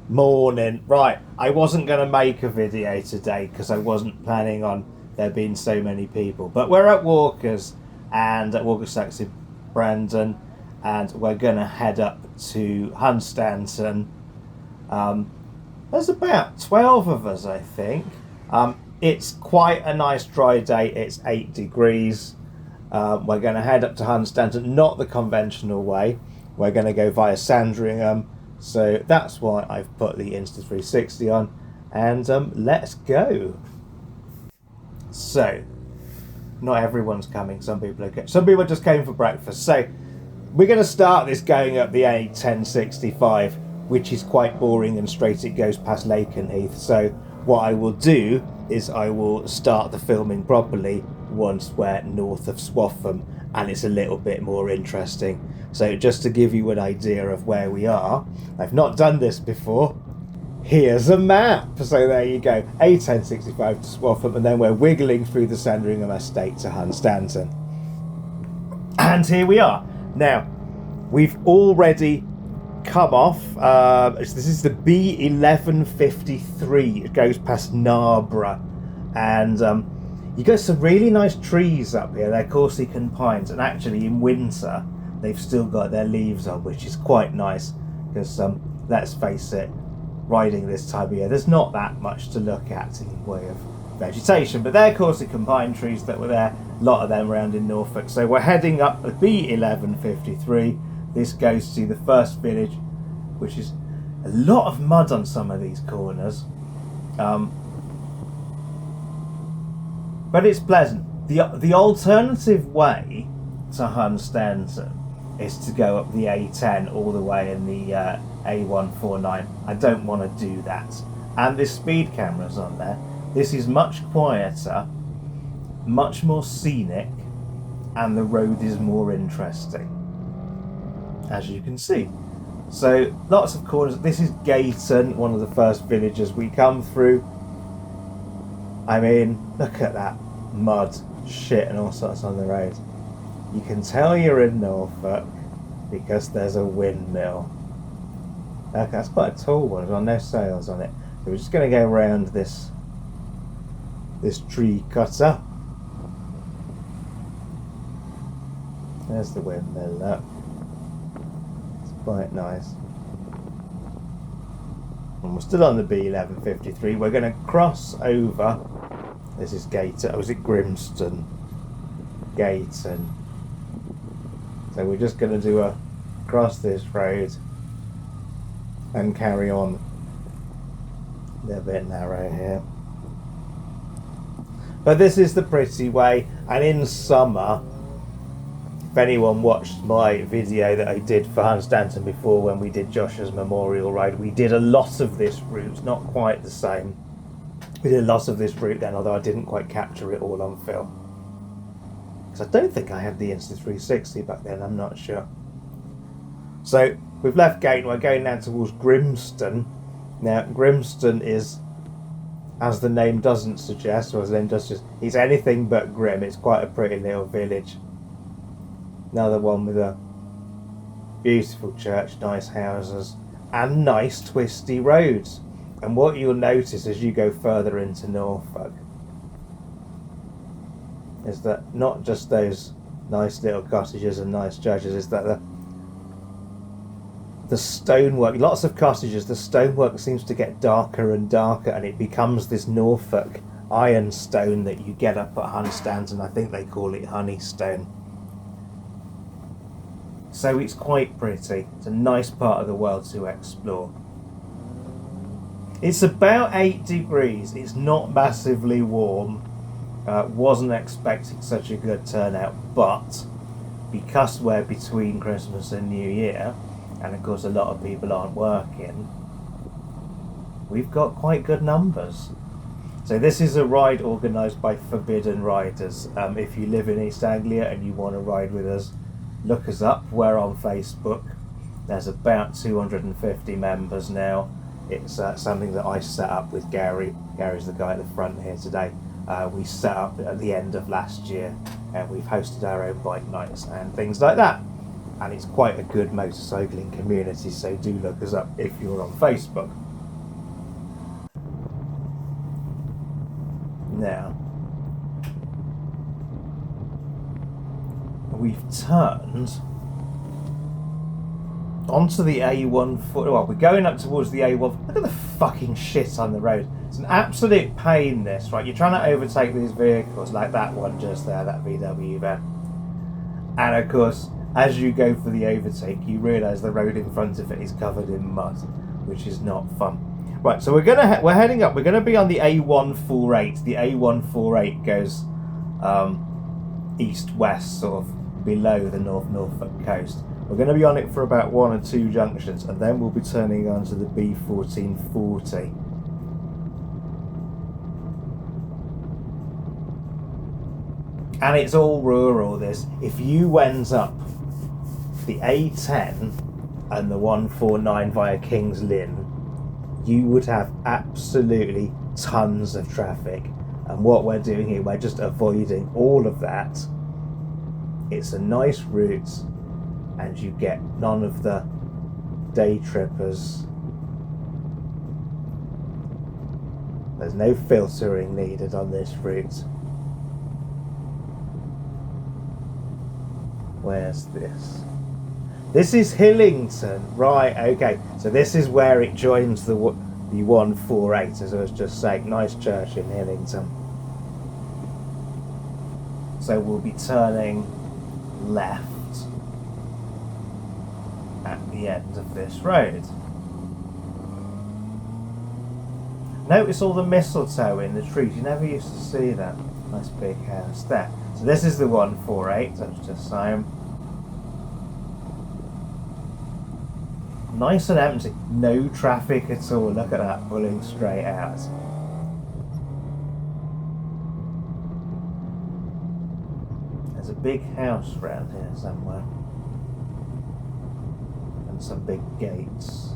Morning. Right, I wasn't going to make a video today because I wasn't planning on there being so many people. But we're at Walker's and at Walker's Taxi Brandon, and we're going to head up to Hunstanton. There's about 12 of us, I think. It's quite a nice dry day. It's 8 degrees. We're going to head up to Hunstanton, not the conventional way. We're going to go via Sandringham. So that's why I've put the Insta360 on, and let's go. So, not everyone's coming. Some people just came for breakfast. So, we're going to start this going up the A1065, which is quite boring and straight. It goes past Lakenheath. So, what I will do is I will start the filming properly once we're north of Swaffham, and it's a little bit more interesting. So just to give you an idea of where we are, I've not done this before. Here's a map. So there you go, A1065 to Swaffham, and then we're wiggling through the Sandringham estate to Hunstanton. And here we are. Now, we've already come off. This is the B1153. It goes past Narborough, and you got some really nice trees up here. They're Corsican pines, and actually in winter they've still got their leaves on, which is quite nice because let's face it, riding this time of year, there's not that much to look at in way of vegetation, but they're Corsican pine trees that were there, a lot of them around in Norfolk. So we're heading up the B1153. This goes to the first village, which is a lot of mud on some of these corners, but it's pleasant. The alternative way to Hunstanton is to go up the A10 all the way in the A149. I don't want to do that. And there's speed cameras on there. This is much quieter, much more scenic, and the road is more interesting, as you can see. So lots of corners. This is Gayton, one of the first villages we come through. I mean, look at that mud, shit and all sorts on the road. You can tell you're in Norfolk because there's a windmill. Okay, that's quite a tall one. There's got no sails on it. So we're just going to go around this tree cutter. There's the windmill. Look, it's quite nice. And we're still on the B1153. We're going to cross over. This is Gayton. Oh, is it Grimston? Gayton. So we're just going to do a cross this road and carry on. A little bit narrow here, but this is the pretty way. And in summer, if anyone watched my video that I did for Hunstanton before when we did Josh's memorial ride, we did a lot of this route, not quite the same. We did a lot of this route then, although I didn't quite capture it all on film. I don't think I had the Insta360 back then, I'm not sure. So we've left Gayton, we're going now towards Grimston. Now Grimston is, as the name doesn't suggest, or as the name does suggest, it's anything but grim. It's quite a pretty little village. Another one with a beautiful church, nice houses, and nice twisty roads. And what you'll notice as you go further into Norfolk is that not just those nice little cottages and nice churches, is that the stonework, lots of cottages, the stonework seems to get darker and darker, and it becomes this Norfolk ironstone that you get up at Hunstanton. I think they call it honeystone. So it's quite pretty. It's a nice part of the world to explore. It's about 8 degrees. It's not massively warm. Wasn't expecting such a good turnout, but because we're between Christmas and New Year, and of course a lot of people aren't working, we've got quite good numbers. So this is a ride organised by Forbidden Riders. If you live in East Anglia and you want to ride with us, look us up. We're on Facebook. There's about 250 members now. It's something that I set up with Gary. Gary's the guy at the front here today. We set up at the end of last year, and we've hosted our own bike nights and things like that. And it's quite a good motorcycling community, so do look us up if you're on Facebook. Now, we've turned onto the A1. Well, we're going up towards the A1. Look at the fucking shit on the road. It's an absolute pain, this, right? You're trying to overtake these vehicles, like that one just there, that VW van. And of course, as you go for the overtake, you realise the road in front of it is covered in mud, which is not fun. Right, so we're heading up. We're gonna be on the A148. The A148 goes east-west, sort of below the Norfolk coast. We're going to be on it for about 1 or 2 junctions, and then we'll be turning onto the B1440. And it's all rural, this. If you went up the A10 and the 149 via King's Lynn, you would have absolutely tons of traffic. And what we're doing here, we're just avoiding all of that. It's a nice route, and you get none of the day trippers. There's no filtering needed on this route. Where's this? This is Hillington, right? Okay, so this is where it joins the 148, as I was just saying. Nice church in Hillington. So we'll be turning left at the end of this road. Notice all the mistletoe in the trees. You never used to see that. Nice big house there. So this is the 148, I was just saying. Nice and empty. No traffic at all. Look at that, pulling straight out. There's a big house around here somewhere. And some big gates.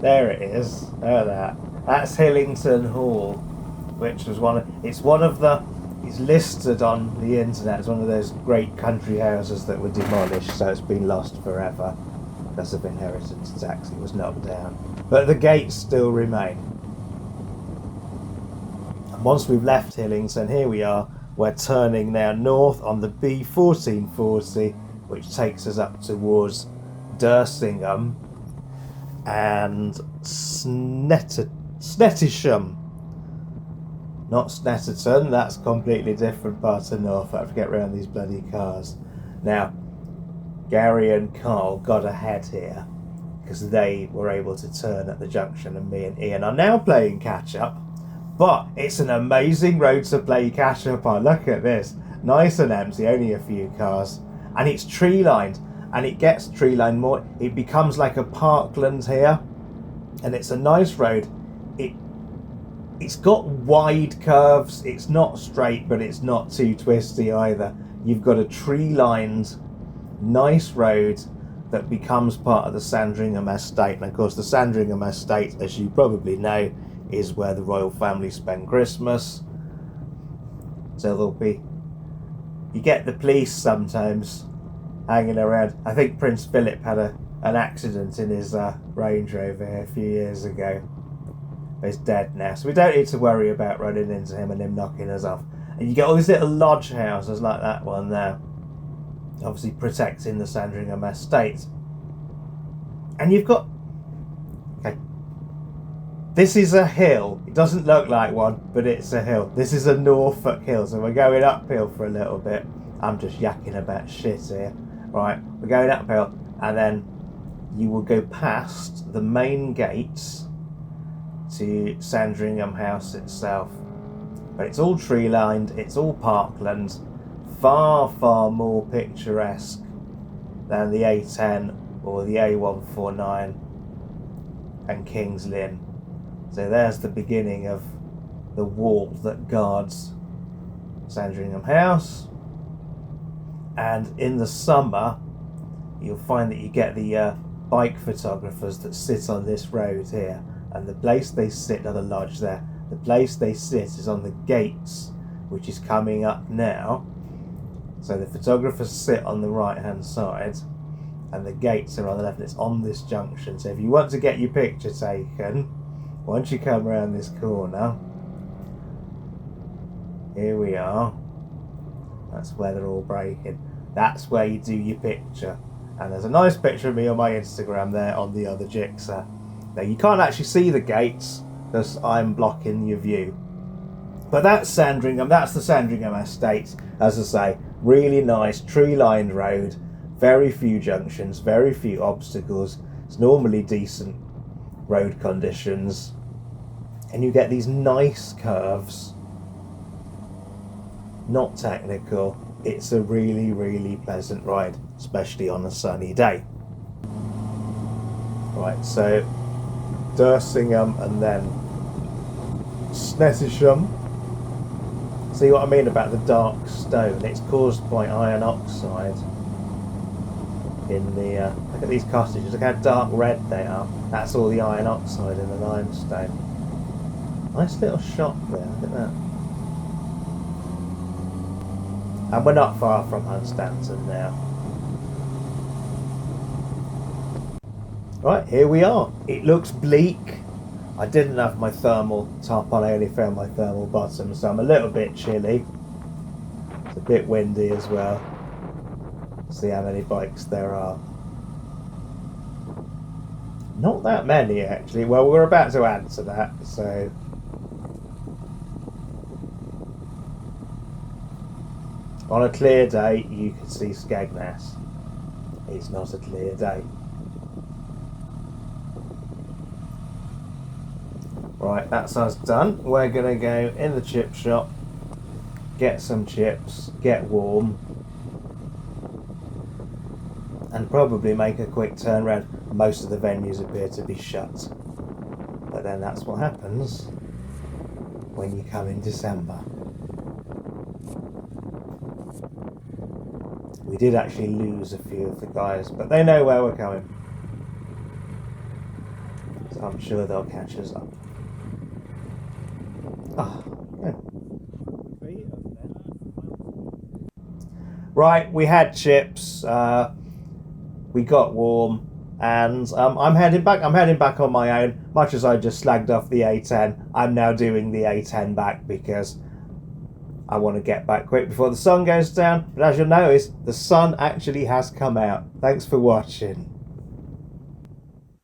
There it is. Look at that. That's Hillington Hall, which was it's listed on the internet as one of those great country houses that were demolished, so it's been lost forever because of inheritance tax. It was knocked down. But the gates still remain. And once we've left Hillington, here we are. We're turning now north on the B1440, which takes us up towards Dersingham and Snettisham. Not Snetterton, that's a completely different part of Norfolk. I forget around these bloody cars. Now, Gary and Carl got ahead here because they were able to turn at the junction, and me and Ian are now playing catch up. But it's an amazing road to play catch up on. Look at this. Nice and empty, only a few cars. And it's tree lined, and it gets tree lined more. It becomes like a parkland here, and it's a nice road. It's got wide curves. It's not straight, but it's not too twisty either. You've got a tree-lined, nice road that becomes part of the Sandringham estate. And of course, the Sandringham estate, as you probably know, is where the royal family spend Christmas. So you get the police sometimes hanging around. I think Prince Philip had an accident in his Range Rover here a few years ago. He's dead now, so we don't need to worry about running into him and him knocking us off. And you get all these little lodge houses like that one there, obviously protecting the Sandringham estate. And you've got, okay, this is a hill. It doesn't look like one, but it's a hill. This is a Norfolk hill, so we're going uphill for a little bit. I'm just yakking about shit here. Right, we're going uphill, and then you will go past the main gates to Sandringham House itself. But it's all tree lined, it's all parkland, far, far more picturesque than the A10 or the A149 and King's Lynn. So there's the beginning of the wall that guards Sandringham House. And in the summer, you'll find that you get the bike photographers that sit on this road here. And the place they sit, not the lodge there, the place they sit is on the gates, which is coming up now. So the photographers sit on the right hand side, and the gates are on the left. It's on this junction. So if you want to get your picture taken, once you come around this corner, here we are. That's where they're all breaking. That's where you do your picture. And there's a nice picture of me on my Instagram there on the other jigsaw. Now you can't actually see the gates because I'm blocking your view. But that's Sandringham, that's the Sandringham estate. As I say, really nice tree-lined road, very few junctions, very few obstacles. It's normally decent road conditions. And you get these nice curves. Not technical. It's a really, really pleasant ride, especially on a sunny day. Right, so Dursingham and then Snettisham. See what I mean about the dark stone? It's caused by iron oxide in the... look at these cottages, look how dark red they are. That's all the iron oxide in the limestone. Nice little shop there, look at that. And we're not far from Hunstanton now. Right, here we are. It looks bleak. I didn't have my thermal top on, I only found my thermal bottom, so I'm a little bit chilly. It's a bit windy as well. See how many bikes there are. Not that many actually. Well, we're about to add to that, so... On a clear day, you can see Skegness. It's not a clear day. Right, that's us done. We're going to go in the chip shop, get some chips, get warm, and probably make a quick turn round. Most of the venues appear to be shut. But then that's what happens when you come in December. We did actually lose a few of the guys, but they know where we're coming. So I'm sure they'll catch us up. Right, we had chips, we got warm, and I'm heading back. I'm heading back on my own. Much as I just slagged off the A10, I'm now doing the A10 back because I want to get back quick before the sun goes down. But as you'll notice, the sun actually has come out. Thanks for watching.